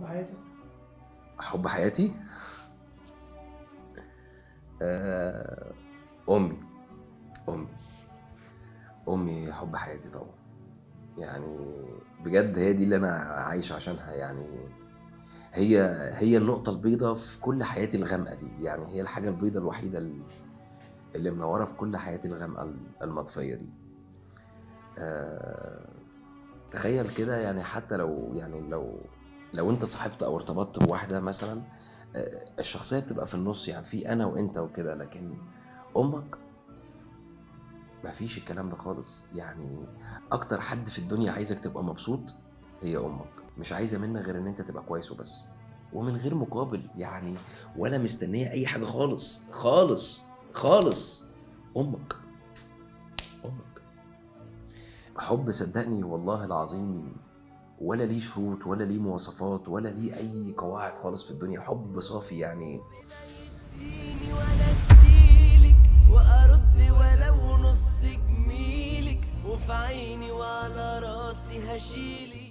حياتك؟ حب حياتي. آه، امي امي امي حب حياتي طبعا. يعني بجد هي دي اللي انا عايش عشانها يعني. هي هي النقطة البيضاء في كل حياتي الغامقة دي، يعني هي الحاجة البيضاء الوحيدة اللي منورة في كل حياتي الغامقة المطفية دي. آه، تخيل كده، يعني حتى لو يعني لو انت صاحبت او ارتبطت بواحدة مثلا، الشخصية بتبقى في النص، يعني في انا وانت وكده، لكن امك مفيش الكلام ده خالص يعني. اكتر حد في الدنيا عايزك تبقى مبسوط هي امك، مش عايزة منك غير ان انت تبقى كويس وبس، ومن غير مقابل يعني، ولا مستنية اي حاجة خالص خالص خالص. امك امك حب صدقني والله العظيم، ولا ليه شروط ولا ليه مواصفات ولا ليه اي قواعد خالص في الدنيا، حب صافي يعني. اديني ولا اديلك وارد ولو نص جميلك وفي عيني وعلى راسي هشيلك.